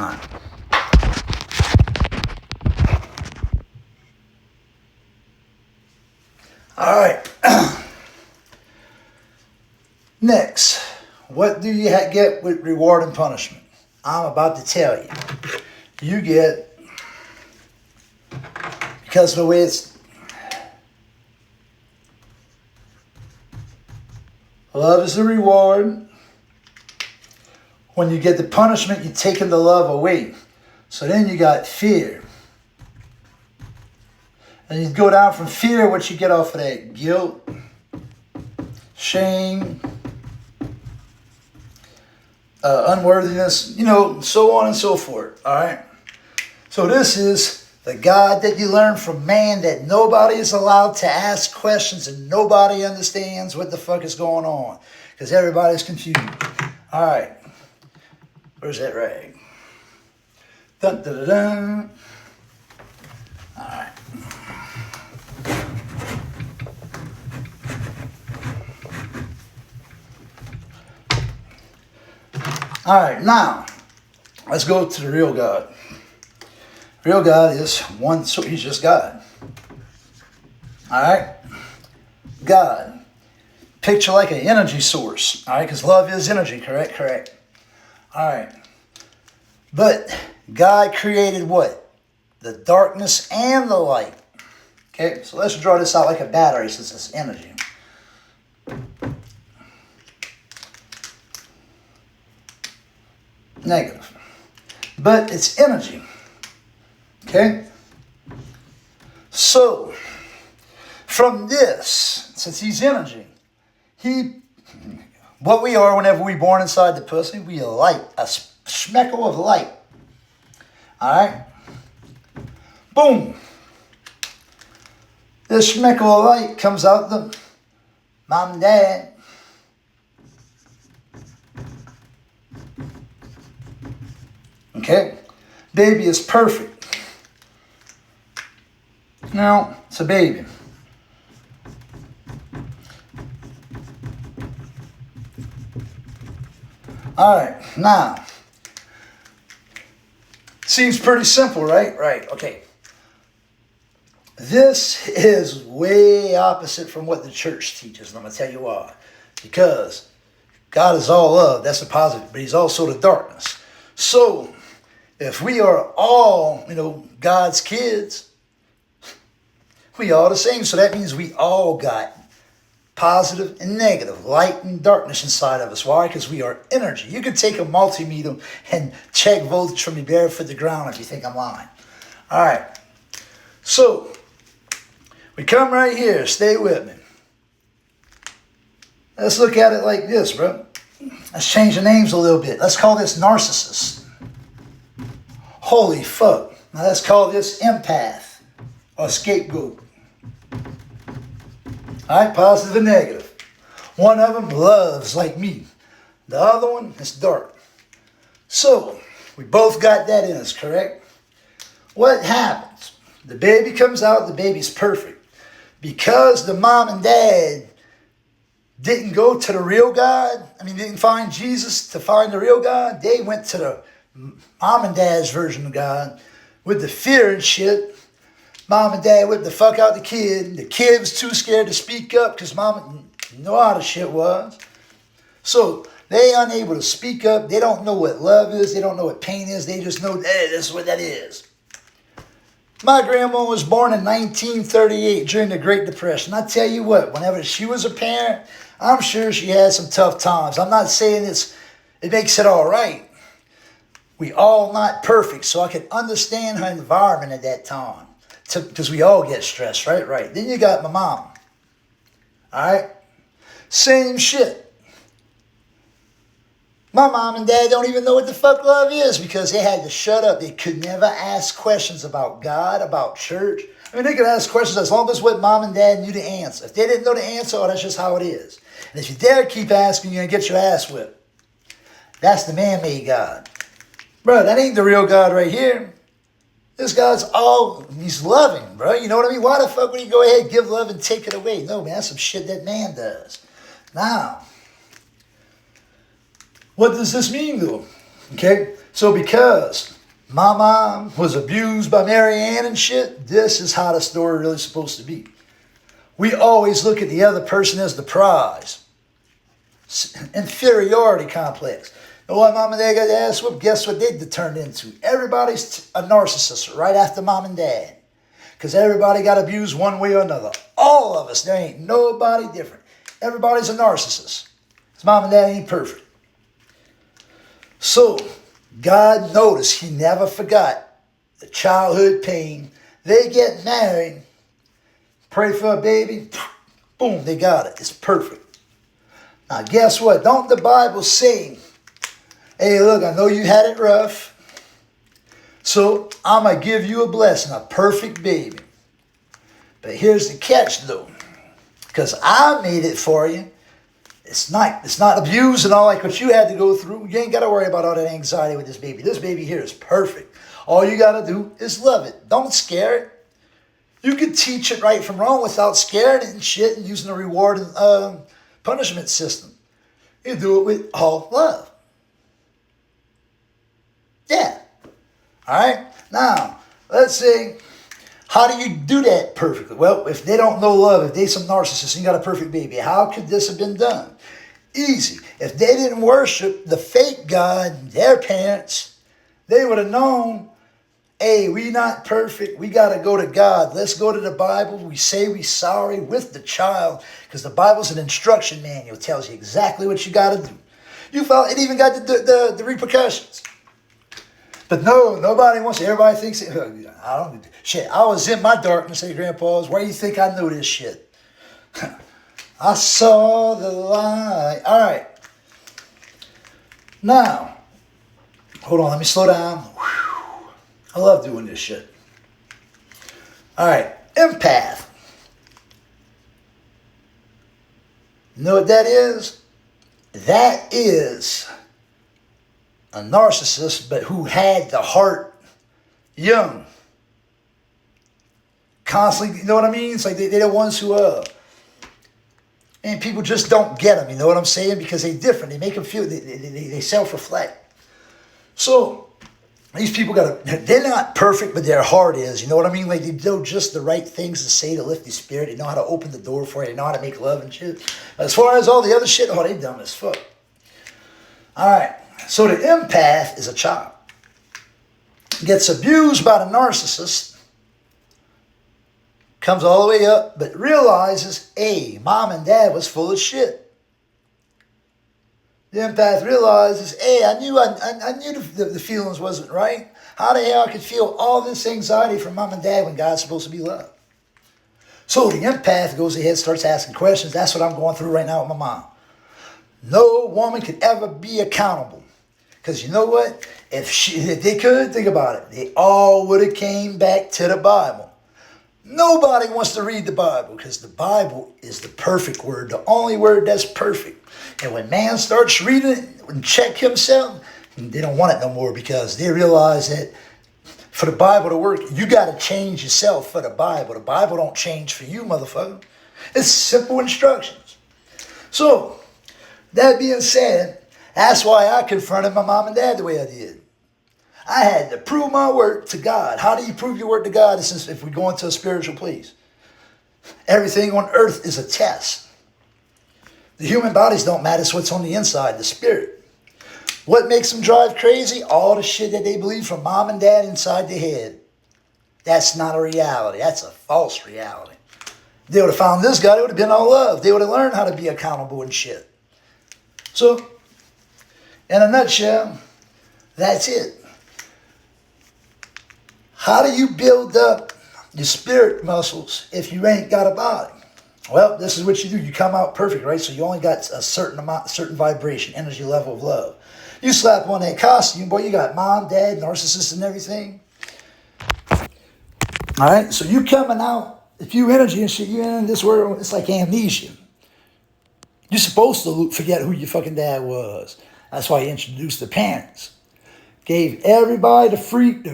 right. All right. Next, what do you get with reward and punishment? I'm about to tell you. You get, because of the way it's, love is the reward. When you get the punishment, you're taking the love away. So then you got fear. And you go down from fear, what you get off of that? Guilt, shame, unworthiness, so on and so forth. All right. So this is the God that you learn from man, that nobody is allowed to ask questions and nobody understands what the fuck is going on because everybody's confused. All right. Where's that rag? Dun, dun, dun, dun. All right. All right, now, let's go to the real God. Real God is one, so he's just God. All right? God. Picture like an energy source. All right, because love is energy, correct? Correct. All right. But God created what? The darkness and the light. Okay, so let's draw this out like a battery since it's energy. Negative. But it's energy. Okay? So, from this, since he's energy, what we are whenever we're born inside the pussy, we are light, a schmeckle of light. Alright? Boom! This schmeckle of light comes out the mom and dad. Okay? Baby is perfect. Now, it's a baby. Alright, now. Seems pretty simple, right? Right, okay. This is way opposite from what the church teaches, and I'm going to tell you why. Because God is all love, that's the positive, but he's also the darkness. So, if we are all, God's kids, we all the same. So that means we all got positive and negative, light and darkness inside of us. Why? Because we are energy. You can take a multimeter and check voltage from your barefoot to the ground if you think I'm lying. All right. So, we come right here. Stay with me. Let's look at it like this, bro. Let's change the names a little bit. Let's call this narcissist. Holy fuck. Now let's call this empath or scapegoat. Alright, positive and negative. One of them loves like me. The other one is dark. So, we both got that in us, correct? What happens? The baby comes out, the baby's perfect. Because the mom and dad didn't go to the real God, didn't find Jesus to find the real God, they went to the mom and dad's version of God with the fear and shit. Mom and dad whipped the fuck out the kid. The kid was too scared to speak up because mom didn't know how the shit was. So they unable to speak up. They don't know what love is. They don't know what pain is. They just know, hey, this is what that is. My grandma was born in 1938 during the Great Depression. I tell you what, whenever she was a parent, I'm sure she had some tough times. I'm not saying it makes it all right. We all not perfect, so I can understand her environment at that time. Because we all get stressed, right? Right. Then you got my mom. Alright? Same shit. My mom and dad don't even know what the fuck love is because they had to shut up. They could never ask questions about God, about church. They could ask questions as long as what mom and dad knew the answer. If they didn't know the answer, that's just how it is. And if you dare keep asking, you're going to get your ass whipped. That's the man-made God. Bro, that ain't the real God right here. This God's he's loving, bro. You know what I mean? Why the fuck would he go ahead and give love and take it away? No, man, that's some shit that man does. Now, what does this mean, though? Okay? So because my mom was abused by Mary Ann and shit, this is how the story really supposed to be. We always look at the other person as the prize. Inferiority complex. You know what, mom and dad got their ass whooped? Guess what they turned into? Everybody's a narcissist right after mom and dad. Because everybody got abused one way or another. All of us. There ain't nobody different. Everybody's a narcissist. Because mom and dad ain't perfect. So, God noticed he never forgot the childhood pain. They get married. Pray for a baby. Boom, they got it. It's perfect. Now, guess what? Don't the Bible say, hey, look, I know you had it rough. So I'm going to give you a blessing, a perfect baby. But here's the catch, though. Because I made it for you. It's not abuse and all like what you had to go through. You ain't got to worry about all that anxiety with this baby. This baby here is perfect. All you got to do is love it. Don't scare it. You can teach it right from wrong without scaring it and shit and using a reward and punishment system. You do it with all love. Yeah. All right? Now, let's say, how do you do that perfectly? Well, if they don't know love, if they some narcissists and you got a perfect baby, how could this have been done? Easy. If they didn't worship the fake God, their parents, they would have known, hey, we not perfect. We got to go to God. Let's go to the Bible. We say we sorry with the child because the Bible's an instruction manual. It tells you exactly what you got to do. You felt it even got the repercussions. But no, nobody wants it. Everybody thinks it. I don't. Shit, I was in my darkness at Grandpa's. Where do you think I knew this shit? I saw the light. All right. Now, hold on. Let me slow down. Whew. I love doing this shit. All right. Empath. You know what that is? That is a narcissist, but who had the heart young. Constantly, you know what I mean? It's like they're the ones who, and people just don't get them, you know what I'm saying? Because they're different. They make them feel, they self-reflect. So, these people they're not perfect, but their heart is, you know what I mean? Like they know just the right things to say to lift your spirit. They know how to open the door for you. They know how to make love and shit. As far as all the other shit, oh, they dumb as fuck. All right. So the empath is a child. Gets abused by the narcissist. Comes all the way up, but realizes, hey, mom and dad was full of shit. The empath realizes, hey, I knew the feelings wasn't right. How the hell I could feel all this anxiety from mom and dad when God's supposed to be loved? So the empath goes ahead, starts asking questions. That's what I'm going through right now with my mom. No woman could ever be accountable. Because you know what? If they could, think about it. They all would have came back to the Bible. Nobody wants to read the Bible because the Bible is the perfect word, the only word that's perfect. And when man starts reading it and check himself, they don't want it no more because they realize that for the Bible to work, you got to change yourself for the Bible. The Bible don't change for you, motherfucker. It's simple instructions. So, that being said, that's why I confronted my mom and dad the way I did. I had to prove my work to God. How do you prove your work to God if we go into a spiritual place? Everything on earth is a test. The human bodies don't matter. It's what's on the inside, the spirit. What makes them drive crazy? All the shit that they believe from mom and dad inside their head. That's not a reality. That's a false reality. They would have found this guy. It would have been all love. They would have learned how to be accountable and shit. So, in a nutshell, that's it. How do you build up your spirit muscles if you ain't got a body? Well, this is what you do. You come out perfect, right? So you only got a certain amount, certain vibration, energy level of love. You slap on that costume, boy, you got mom, dad, narcissist, and everything. All right? So you coming out, if you energy and shit, you in this world, it's like amnesia. You're supposed to forget who your fucking dad was. That's why he introduced the parents. Gave everybody the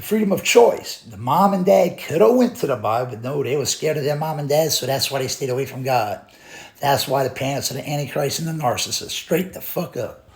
freedom of choice. The mom and dad could have went to the Bible, but no, they were scared of their mom and dad, so that's why they stayed away from God. That's why the parents are the Antichrist and the narcissist. Straight the fuck up.